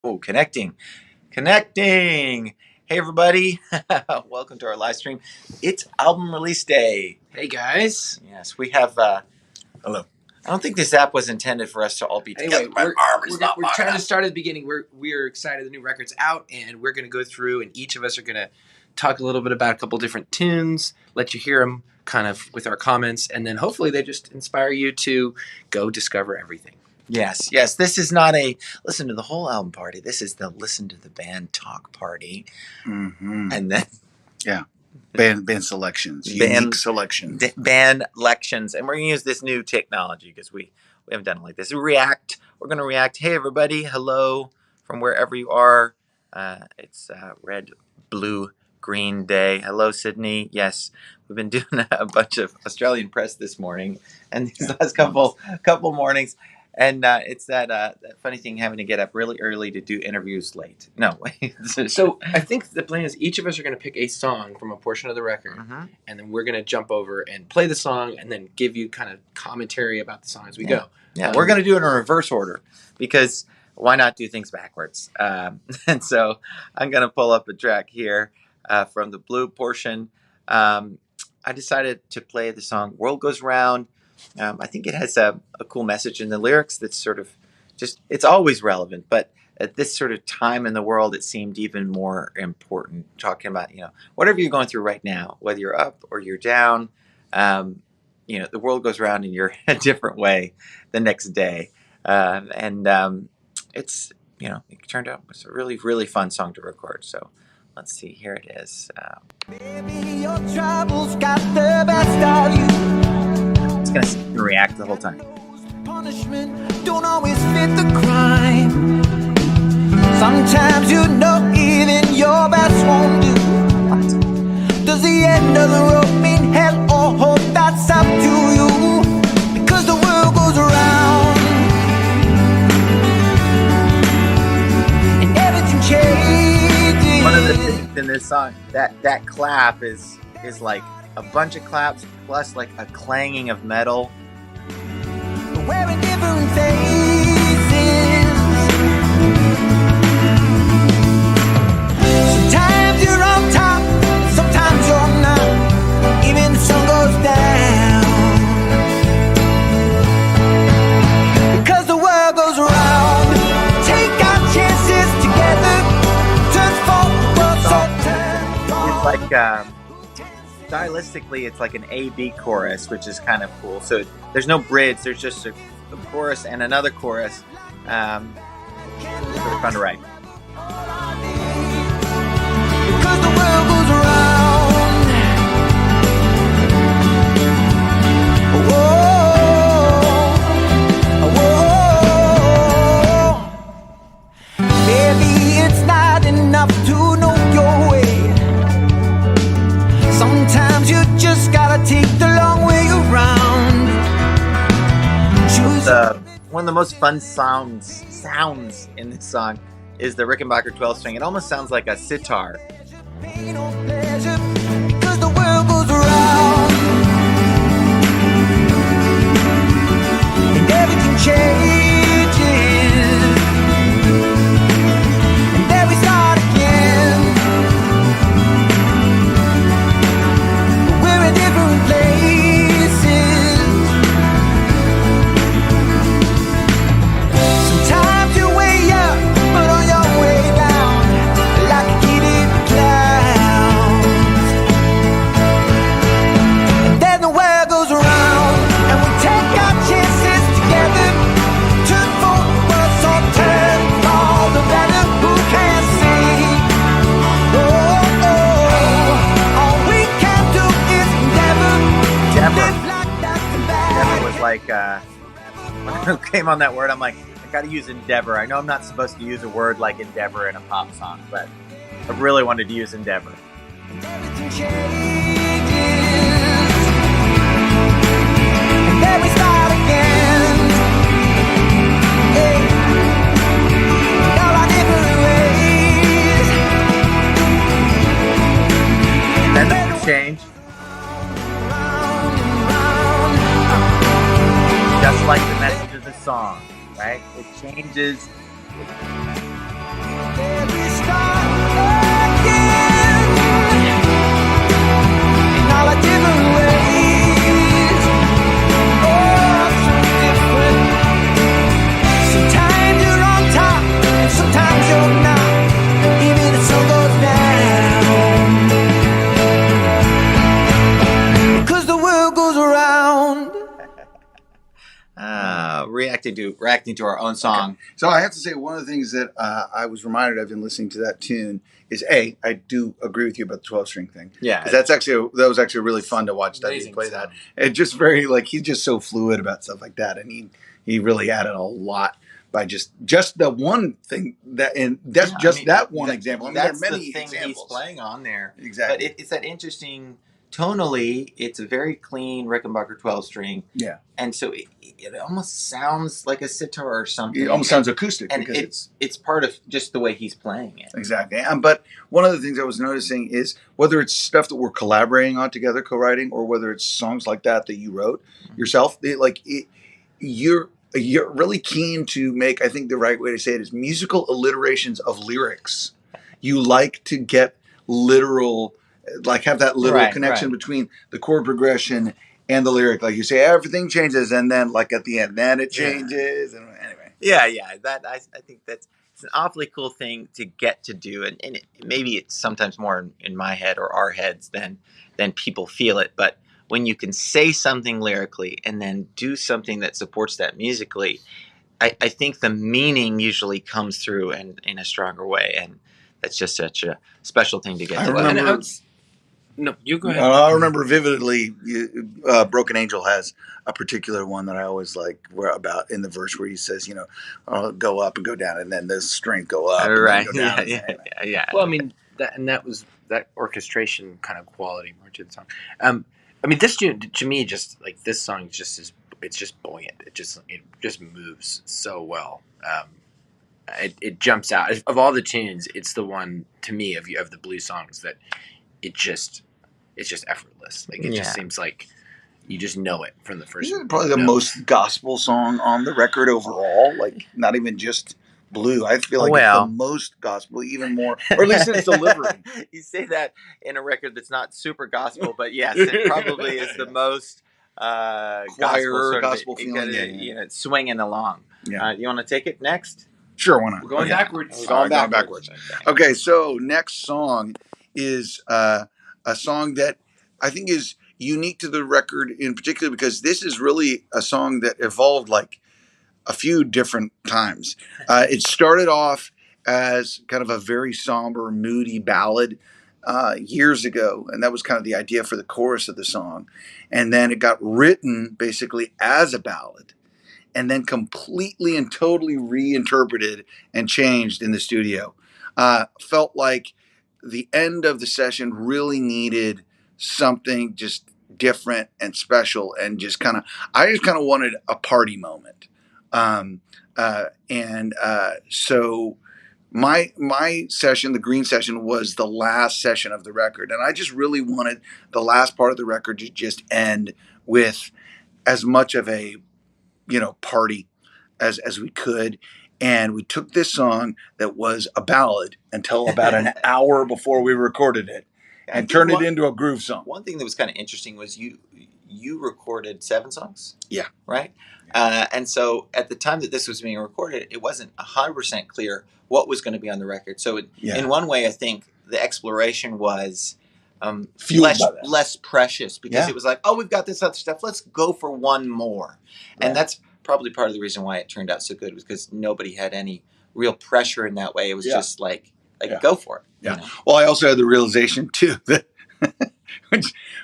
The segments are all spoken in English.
Oh, connecting. Hey, everybody. Welcome to our live stream. It's album release day. Hey, guys. Yes, we have. Hello. I don't think this app was intended for us to all be together. Anyway, we're trying to start at the beginning. We're excited the new record's out, and we're going to go through, and each of us are going to talk a little bit about a couple different tunes, let you hear them kind of with our comments, and then hopefully they just inspire you to go discover everything. Yes. This is not a listen to the whole album party. This is the listen to the band talk party. Mm-hmm. And then, band selections, unique selections, band lections, and we're gonna use this new technology because we haven't done it like this. We're gonna react. Hey, everybody! Hello from wherever you are. It's red, blue, green day. Hello, Sydney. Yes, we've been doing a bunch of Australian press this morning, and these last couple mornings. And it's that funny thing having to get up really early to do interviews late. No, wait. So I think the plan is each of us are going to pick a song from a portion of the record, and then we're going to jump over and play the song and then give you kind of commentary about the song as we go. Yeah, we're going to do it in reverse order because why not do things backwards? And so I'm going to pull up a track here from the blue portion. I decided to play the song World Goes Round. I think it has a cool message in the lyrics that's sort of just, it's always relevant, but at this sort of time in the world, it seemed even more important, talking about, whatever you're going through right now, whether you're up or you're down, the world goes around and you're a different way the next day. It's, it turned out, it's a really, really fun song to record. So let's see, here it is. Baby, your troubles got the best of you. Gonna react the whole time. Punishment don't always fit the crime. Sometimes even your best won't do. Does the end of the road mean hell or hope? That's up to you. Because the world goes around and everything changes. One of the things in this song, that clap is like a bunch of claps plus like a clanging of metal. We're in different phases. Sometimes you're on top, sometimes you're not. Even the sun goes down. Because the world goes around. Take our chances together. Turn forward, so turn. It's like stylistically, it's like an A-B chorus, which is kind of cool. So there's no bridge, there's just a chorus and another chorus. Sort of fun to write. Because the world goes around. Whoa. Baby, it's not enough to know your way. Sometimes you just gotta take the long way around. One of the most fun sounds in this song is the Rickenbacker 12-string. It almost sounds like a sitar. Ain't no pleasure because the world goes around and everything changes and then we start again. We're in different places. Sometimes you're way up, but on your way down, like a kid in the clouds. And then the world goes around, and we take our chances together. Turn forward, so turn for the better. Who can see? All we can do is endeavor. Endeavor was like, when I came on that word, I'm like, I gotta use endeavor. I know I'm not supposed to use a word like endeavor in a pop song, but I really wanted to use endeavor. Everything changes, and then we start again. Hey, all our different ways. And then the change, Round and round. just like the message of the song, right? It changes. reacting to our own song. Okay. So I have to say, one of the things that I was reminded of in listening to that tune is I do agree with you about the 12-string thing. Yeah, that was actually really fun to watch Dougie play that. It just very he's just so fluid about stuff like that, and he really added a lot by just the one thing that, and that's that one example. I mean, that's there are many the thing examples he's playing on there. Exactly, but it's that interesting. Tonally, it's a very clean Rickenbacker 12-string. Yeah. And so it almost sounds like a sitar or something. It almost sounds acoustic. And because it's part of just the way he's playing it. Exactly. But one of the things I was noticing is whether it's stuff that we're collaborating on together, co-writing, or whether it's songs like that you wrote yourself, you're really keen to make, I think the right way to say it is musical alliterations of lyrics. You like to get literal... have that literal connection between the chord progression and the lyric. Like you say, everything changes, and then at the end, then it changes. And anyway. Yeah. That I think it's an awfully cool thing to get to do, and maybe it's sometimes more in my head or our heads than people feel it. But when you can say something lyrically and then do something that supports that musically, I think the meaning usually comes through in a stronger way, and that's just such a special thing to get to. No, you go ahead. I remember vividly, Broken Angel has a particular one that I always like about in the verse where he says, I'll go up and go down, and then the strength go up. Right. And then go down. Yeah. Well, I mean, that was that orchestration kind of quality more to the song. I mean, this tune, to me, just this song it's just buoyant. It just moves so well. It jumps out of all the tunes. It's the one to me of the blues songs that it's just effortless. It just seems like you just know it from the first. Isn't it probably the most gospel song on the record overall? Not even just blue. I feel like it's the most gospel, even more, or at least it's delivery. You say that in a record that's not super gospel, but yes, it probably is the most gospel feeling. It's swinging along. Yeah. You want to take it next? Sure, why not? We're going backwards. We're going backwards. Okay, so next song is a song that I think is unique to the record in particular because this is really a song that evolved a few different times. It started off as kind of a very somber, moody ballad years ago, and that was kind of the idea for the chorus of the song. And then it got written basically as a ballad, and then completely and totally reinterpreted and changed in the studio. Felt like the end of the session really needed something just different and special, and I just kind of wanted a party moment. So my session, the green session, was the last session of the record, and I just really wanted the last part of the record to just end with as much of a party as we could. And we took this song that was a ballad until about an hour before we recorded it and turned it into a groove song. One thing that was kind of interesting was you recorded 7 songs. Yeah. Right? And so at the time that this was being recorded, it wasn't 100% clear what was going to be on the record. So in one way, I think the exploration was less precious because it was like, oh, we've got this other stuff. Let's go for one more. Right. And that's probably part of the reason why it turned out so good was because nobody had any real pressure in that way. It was just go for it. Yeah. Well, I also had the realization too that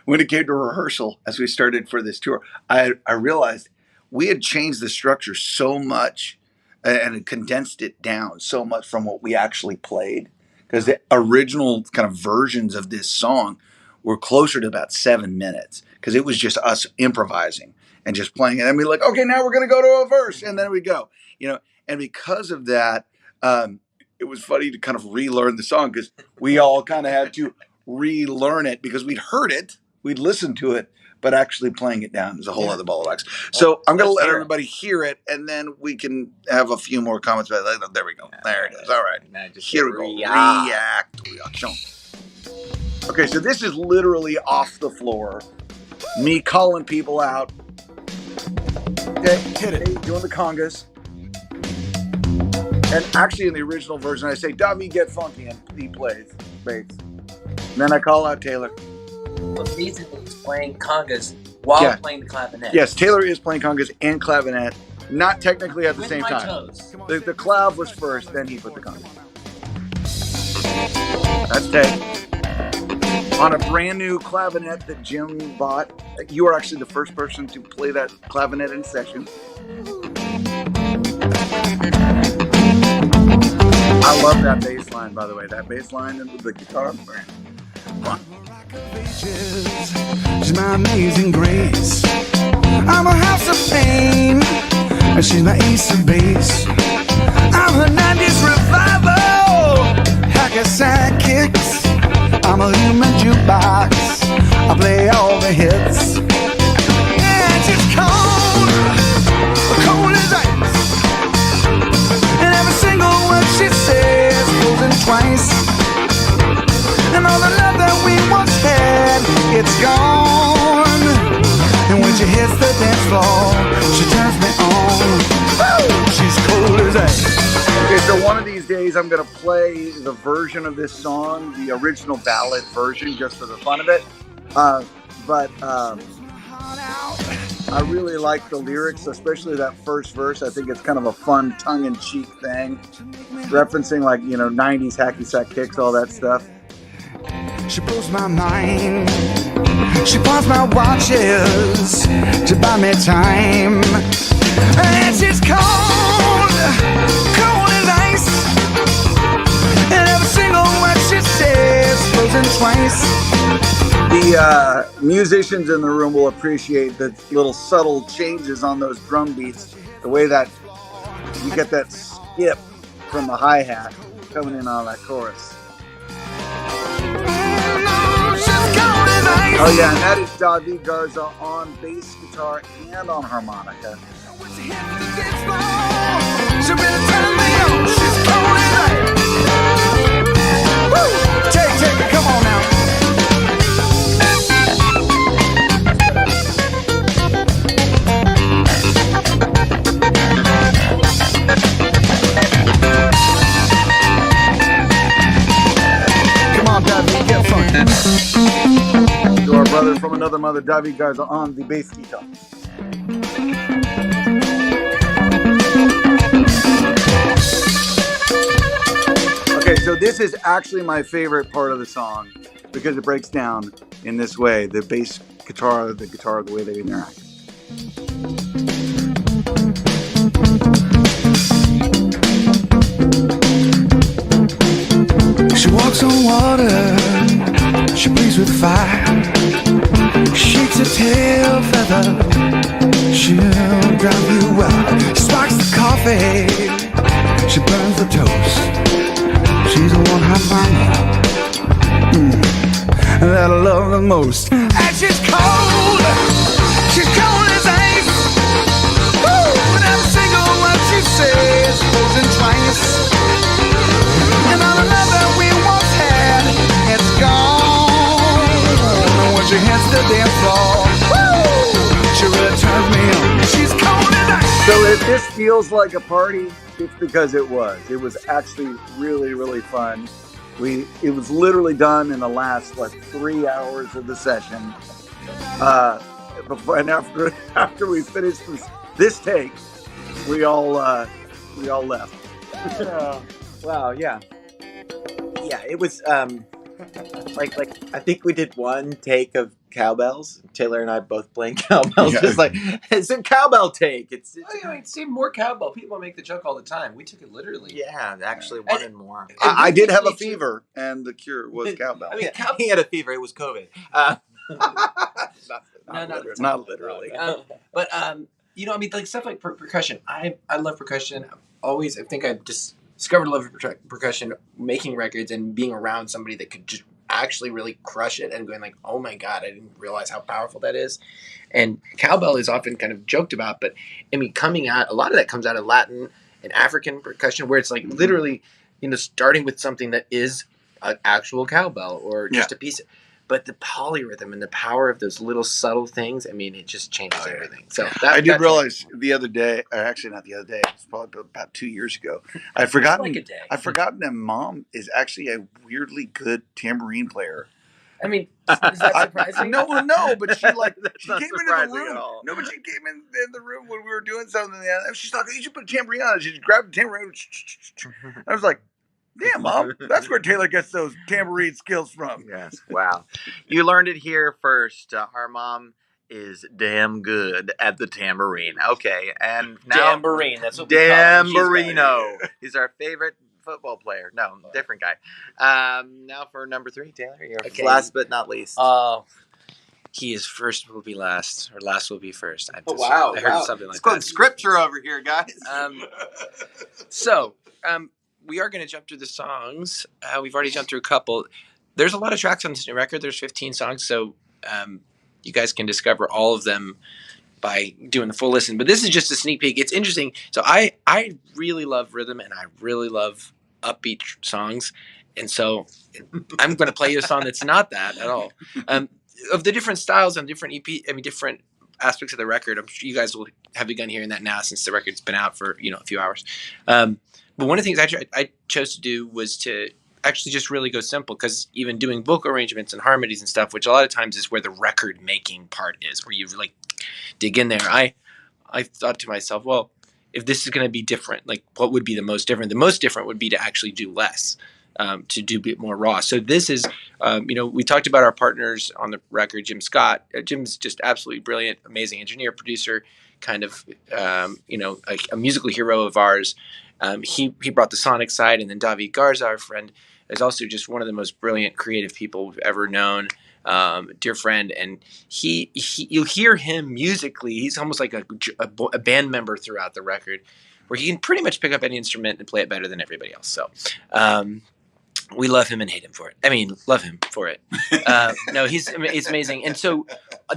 when it came to rehearsal, as we started for this tour, I realized we had changed the structure so much and condensed it down so much from what we actually played, because the original kind of versions of this song were closer to about 7 minutes because it was just us improvising and just playing it. And we're like, okay, now we're going to go to a verse. And then we go, and because of that, it was funny to kind of relearn the song because we all kind of had to relearn it because we'd heard it, we'd listened to it, but actually playing it down is a whole other ball of wax. So I'm going to let everybody hear it, and then we can have a few more comments about it. There we go. There it is. All right. Here we go. Reaction. Okay, so this is literally off the floor. Me calling people out. Okay, hit it. Doing the congas. And actually in the original version, I say, Davi, get funky, and he plays bass. And then I call out Taylor. Well, basically he's playing congas while playing the clavinet. Yes, Taylor is playing congas and clavinet. Not technically at the With same my time. toes. The clav was first, then he put the conga. That's Ted. On a brand new clavinet that Jim bought. You are actually the first person to play that clavinet in session. I love that bass line, by the way. That bass line and the guitar. She's my amazing grace. I'm a house of pain, and she's my ace of base. I'm her 90s revival, hacker sidekicks. I'm a human jukebox, I play all the hits. And she's cold, cold as ice. And every single word she says goes in twice. And all the love that we once had, it's gone. And when she hits the dance floor, she turns me on. Woo! She's cold as ice. Okay, so one of these days I'm going to play the version of this song, the original ballad version, just for the fun of it. But I really like the lyrics, especially that first verse. I think it's kind of a fun tongue-in-cheek thing, referencing 90s hacky sack kicks, all that stuff. She blows my mind. She pawns my watches to buy me time. And she's cold, cold as ice. And every single word she says goes in twice. The musicians in the room will appreciate the little subtle changes on those drum beats. The way that you get that skip from the hi-hat coming in on that chorus. Oh yeah, and that is David Garza on bass guitar and on harmonica. Take it, come on now. Come on, David, get funky. To our brother from another mother, David Garza on the bass guitar. Okay, so this is actually my favorite part of the song because it breaks down in this way. The bass guitar, the way they interact. She walks on water, she plays with fire, shakes her tail feather, she'll drive you wild. She sparks the coffee, she burns the toast. She's the one I find that I love the most. And she's cold as ice. Woo! And every single word she says goes in twice. And all the love that we once had, it's gone. And when she hits the dance floor, woo! She really turns me on. She's cold as ice. So if this feels like a party, it's because it was. It was actually really, really fun. It was literally done in the last 3 hours of the session. Before and after we finished this take, we all left. Wow, yeah. Yeah, it was like I think we did one take of cowbells. Taylor and I both playing cowbells. Yeah. Just like it's a cowbell take. It's See more cowbell. People make the joke all the time. We took it literally. yeah, actually one and more. I did have a fever, and the cure was cowbell. I mean, He had a fever. It was COVID. Not literally. But stuff like percussion. I love percussion. I think I just discovered a love for percussion, making records and being around somebody that could just actually really crush it and going like, oh my God, I didn't realize how powerful that is. And cowbell is often kind of joked about, but I mean, a lot of that comes out of Latin and African percussion, where it's like literally, starting with something that is an actual cowbell or just a piece. But the polyrhythm and the power of those little subtle things, I mean, it just changes everything. So I did realize the other day, or actually not the other day, it was probably about 2 years ago. I've forgotten that Mom is actually a weirdly good tambourine player. I mean, is that surprising? No, but she like That's she not came into the surprising room. at all. No, but she came in the room when we were doing something, and she's like, "You should put a tambourine on it." She just grabbed the tambourine. I was like, "Damn, Mom, that's where Taylor gets those tambourine skills from." Yes. Wow. You learned it here first. Our mom is damn good at the tambourine. Okay, and now Tambourine. That's what we call him. Tamburino. He's our favorite football player. No, different guy. Now for number 3, Taylor. You're Okay. last but not least. Oh, he is first will be last, or last will be first. I heard something like It's called that. scripture over here, guys. So we are going to jump through the songs. We've already jumped through a couple. There's a lot of tracks on this new record. There's 15 songs, so you guys can discover all of them by doing the full listen. But this is just a sneak peek. It's interesting. So I really love rhythm, and I really love upbeat songs. And so I'm going to play you a song that's not that at all. Of the different styles and different different aspects of the record, I'm sure you guys will have begun hearing that now since the record's been out for a few hours. But one of the things I chose to do was to actually just really go simple, because even doing vocal arrangements and harmonies and stuff, which a lot of times is where the record making part is, where you like dig in there. I thought to myself, well, if this is going to be different, like what would be the most different? The most different would be to actually do less, to do a bit more raw. So this is, we talked about our partners on the record, Jim Scott. Jim's just absolutely brilliant, amazing engineer, producer, kind of, a musical hero of ours. He brought the sonic side, and then David Garza, our friend, is also just one of the most brilliant creative people we've ever known. Dear friend, and he you'll hear him musically. He's almost like a band member throughout the record, where he can pretty much pick up any instrument and play it better than everybody else. So we love him and hate him for it. I mean, love him for it. No, it's amazing. And so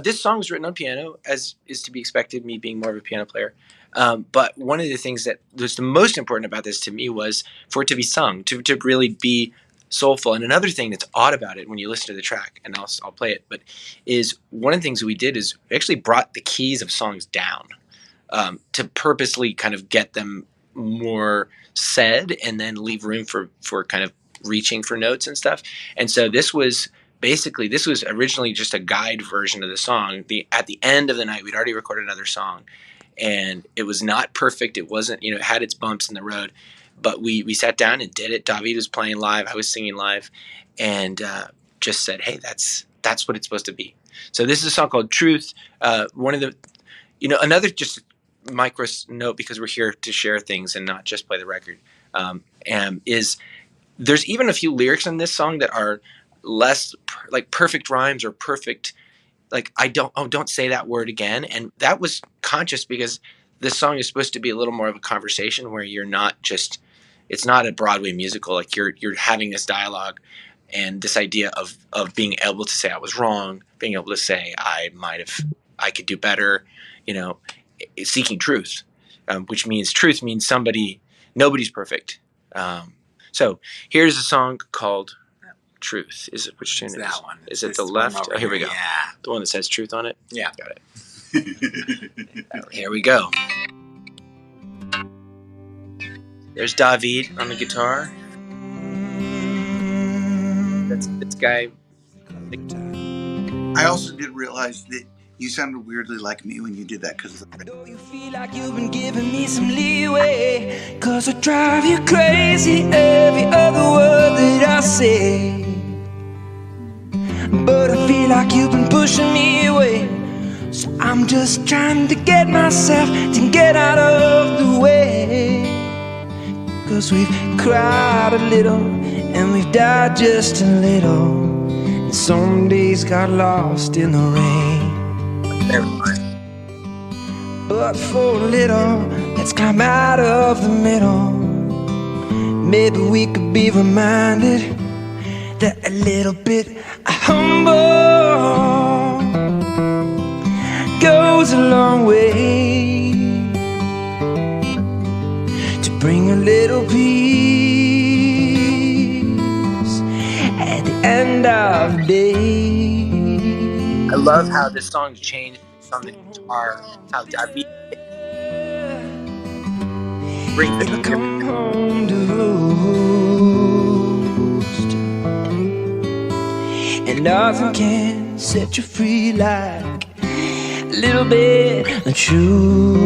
this song was written on piano, as is to be expected, me being more of a piano player. But one of the things that was the most important about this to me was for it to be sung, to really be soulful. And another thing that's odd about it when you listen to the track, and I'll play it, but is one of the things we did is we actually brought the keys of songs down to purposely kind of get them more said and then leave room for kind of reaching for notes and stuff. And so this was originally just a guide version of the song. At the end of the night, we'd already recorded another song, and it was not perfect. It wasn't, it had its bumps in the road. But we sat down and did it. David was playing live. I was singing live, and just said, "Hey, that's what it's supposed to be." So this is a song called "Truth." One of the, another just micro note, because we're here to share things and not just play the record. Is there's even a few lyrics in this song that are less like perfect rhymes or perfect, like don't say that word again, and that was conscious because this song is supposed to be a little more of a conversation where you're not just. It's not a Broadway musical. Like you're having this dialogue and this idea of being able to say I was wrong, being able to say I could do better, seeking truth, which means truth means nobody's perfect. So here's a song called Truth. Which tune is that one? Is it the left? Oh, here we go. Yeah. The one that says truth on it? Yeah. Got it. Here we go. There's David on the guitar. That's this guy. I also did realize that you sounded weirdly like me when you did that, because I know you feel like you've been giving me some leeway, 'cause I drive you crazy every other word that I say. But I feel like you've been pushing me away, so I'm just trying to get myself to get out of the way. 'Cause we've cried a little and we've died just a little, and some days got lost in the rain. But for a little, let's climb out of the middle. Maybe we could be reminded that a little bit humble goes a long way to bring a little peace at the end of the day. I love how this song's changed on the guitar. How David brings If I it come home to roost, and nothing can set you free like a little bit of truth.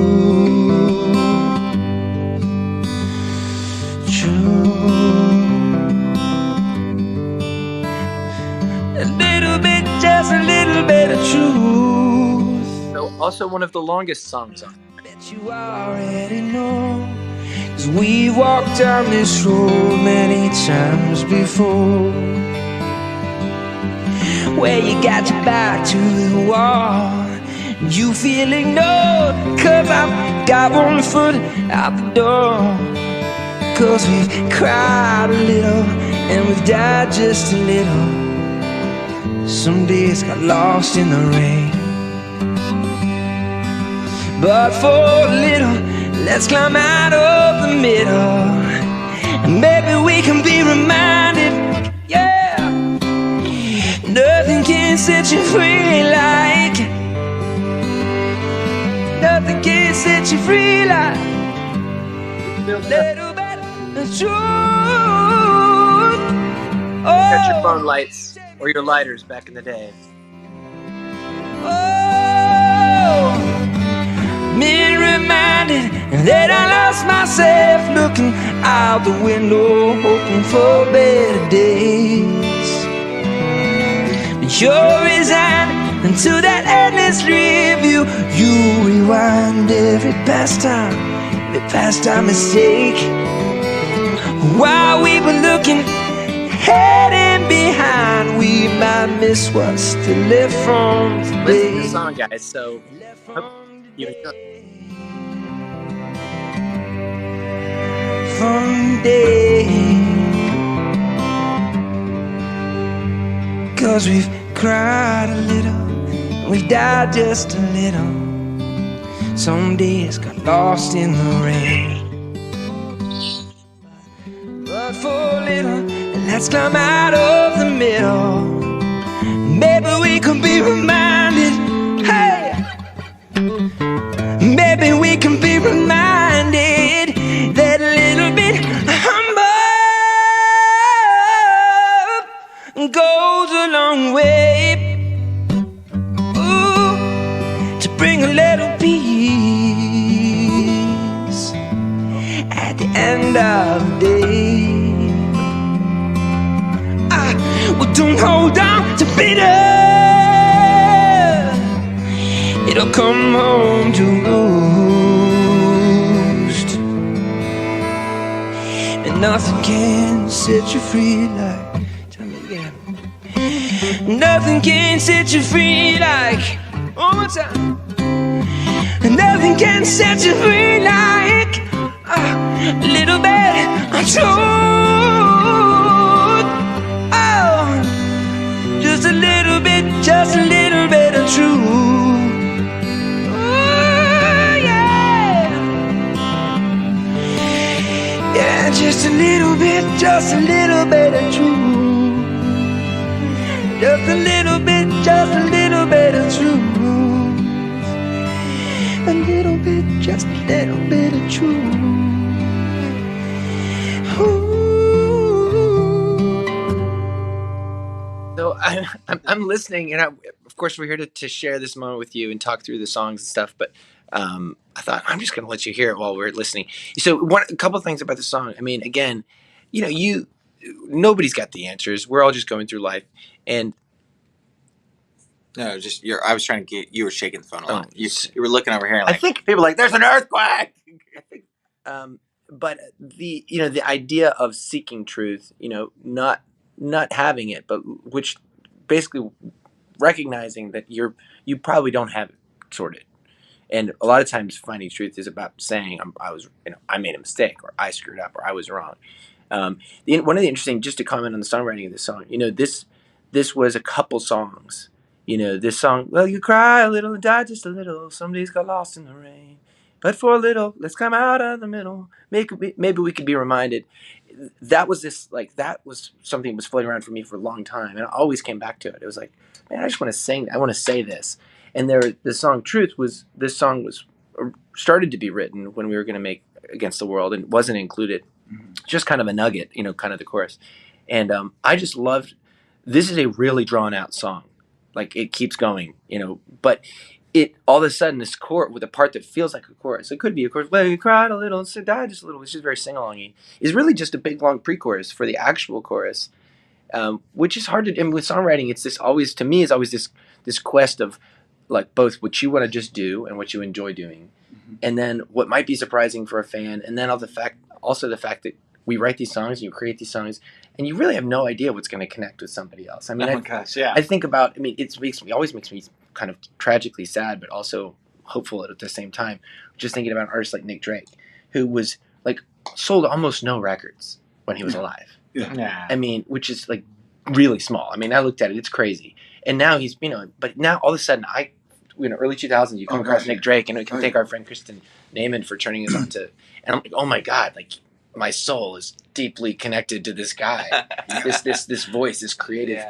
A little bit, just a little bit of truth. So also one of the longest songs on. Bet you already know, 'cause we walked down this road many times before, where you got your back to the wall, you feel ignored, 'cause I've got one foot out the door. 'Cause we've cried a little and we've died just a little. Some days got lost in the rain, but for a little, let's climb out of the middle, and maybe we can be reminded, yeah, nothing can set you free like, nothing can set you free like a little bit of truth. Got your Oh, phone lights or your lighters back in the day. oh, been reminded that I lost myself looking out the window, hoping for better days. But you're resigned into that endless review. You rewind every past time mistake. While we were looking ahead and behind, we might miss what's still left from Listen to today. the song, guys. So hope you enjoy. From day, 'cause we've cried a little, we've died just a little. Some days got lost in the rain, but for a little, let's climb out of the middle. Maybe we can be reminded, hey, maybe we can be reminded that a little bit humble goes a long way. Ooh, to bring a little peace at the end of the day. Well, don't hold on to bitter, it'll come home to roost. And nothing can set you free like, tell me again, nothing can set you free like, one more time, nothing can set you free like a little bit of truth. Just a little bit of truth. Ooh, yeah. Yeah, just a little bit of truth. Just a little bit of truth. A little bit, just a little bit of truth. Ooh. So I'm listening, and of course we're here to share this moment with you and talk through the songs and stuff. But I thought I'm just going to let you hear it while we're listening. So a couple things about the song. I mean, again, nobody's got the answers. We're all just going through life, and No, just I was trying to get. You were shaking the phone a lot. Oh, You were looking over here. And I like, think people are like, there's an earthquake. but the idea of seeking truth, not having it, but which basically recognizing that you probably don't have it sorted. And a lot of times finding truth is about saying I made a mistake, or I screwed up, or I was wrong. One of the interesting, just to comment on the songwriting of this song, this was a couple songs. This song, well, you cry a little and die just a little. Some days got lost in the rain, but for a little, let's come out of the middle. Maybe we could be reminded. That was something that was floating around for me for a long time, and I always came back to it. It was like, man, I just want to sing. I want to say this. And the song "Truth" was started to be written when we were going to make "Against the World" and wasn't included. Just kind of a nugget, kind of the chorus. And I just loved this is a really drawn out song. Like it keeps going, but it all of a sudden this chorus with a part that feels like a chorus. It could be a chorus. Well, you cried a little and died just a little. It's just very sing-alongy. Is really just a big long pre-chorus for the actual chorus, which is hard to. And with songwriting, it's this always to me is always this quest of like both what you want to just do and what you enjoy doing, and then what might be surprising for a fan, and then the fact that we write these songs, you create these songs, and you really have no idea what's going to connect with somebody else. I mean, I think about. I mean, always makes me kind of tragically sad, but also hopeful at the same time. Just thinking about an artist like Nick Drake, who was like sold almost no records when he was alive. Yeah. I mean, which is like really small. I mean, I looked at it; it's crazy. And now he's, but now all of a sudden, early 2000s, you come across Nick Drake, and we can thank our friend Kristen Naiman for turning us on to, and I'm like, oh my God, like my soul is deeply connected to this guy, this voice, this creative,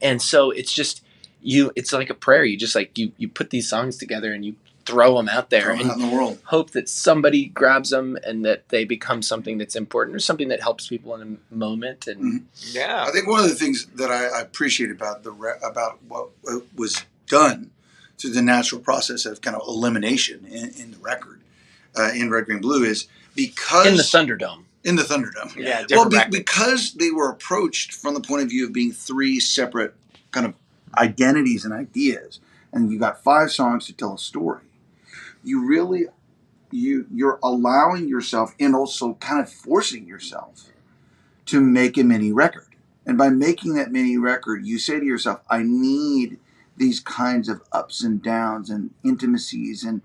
and so it's just it's like a prayer. You just like you put these songs together and you throw them out there and in the world. Hope that somebody grabs them and that they become something that's important or something that helps people in a moment. And I think one of the things that I appreciate about about what was done through the natural process of kind of elimination in the record in Red, Green, Blue is because in the Thunderdome. Yeah. Well, because they were approached from the point of view of being three separate kind of identities and ideas, and you got 5 songs to tell a story. You really, you're allowing yourself and also kind of forcing yourself to make a mini record. And by making that mini record, you say to yourself, I need these kinds of ups and downs and intimacies and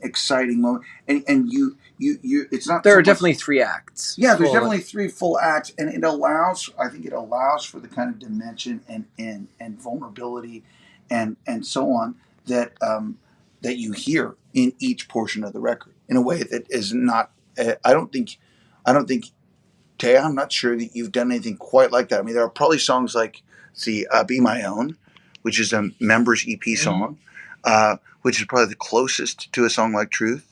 exciting moments. And you it's not. There are definitely 3 acts. Yeah, there's definitely 3 full acts, and it allows for the kind of dimension and vulnerability and so on that that you hear in each portion of the record in a way that is not. I don't think. Taya, I'm not sure that you've done anything quite like that. I mean, there are probably songs like, "Be My Own," which is a members EP song, which is probably the closest to a song like Truth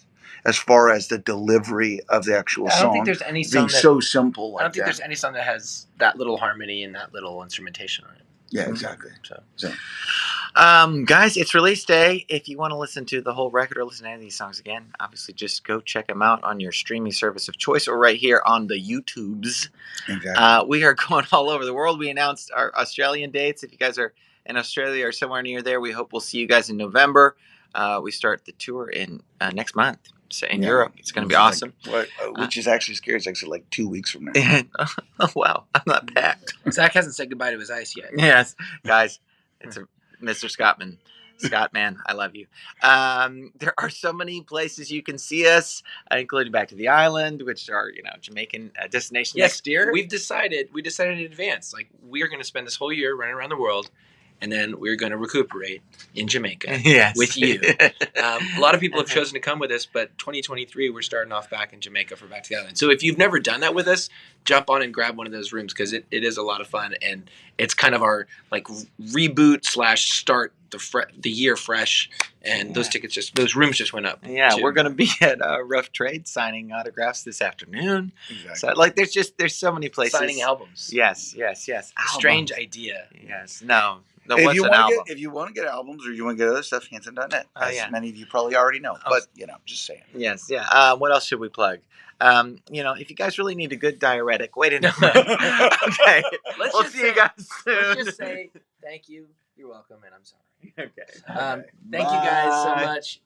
as far as the delivery of the actual song. I don't think there's any song so simple. I don't think there's any song that has that little harmony and that little instrumentation on it. Yeah, exactly. So. Guys, it's release day. If you want to listen to the whole record or listen to any of these songs again, obviously just go check them out on your streaming service of choice or right here on the YouTubes. Exactly. We are going all over the world. We announced our Australian dates. If you guys are in Australia or somewhere near there, we hope we'll see you guys in November. We start the tour in next month. So in Europe. It's going to be awesome. Which is actually scary. It's actually like 2 weeks from now. Oh, wow. I'm not packed. Zach hasn't said goodbye to his ice yet. Yes. Guys, it's Mr. Scottman. Scott, man, I love you. There are so many places you can see us, including back to the island, which are, Jamaican destination next year. We decided in advance, like we are going to spend this whole year running around the world. And then we're going to recuperate in Jamaica with you. A lot of people have chosen to come with us, but 2023, we're starting off back in Jamaica for Back to the Island. So if you've never done that with us, jump on and grab one of those rooms because it is a lot of fun. And it's kind of our like reboot / start the year fresh. And those rooms just went up. Yeah, we're going to be at Rough Trade signing autographs this afternoon. Exactly. So like there's so many places. Signing albums. Yes. Strange idea. Yes. No. If you want to get albums or you want to get other stuff, HANSON.net. As many of you probably already know, but just saying. Yes, yeah. What else should we plug? If you guys really need a good diuretic, wait a minute. Okay, we'll see you guys soon. Let's just say thank you. You're welcome, and I'm sorry. Okay. Thank you guys so much.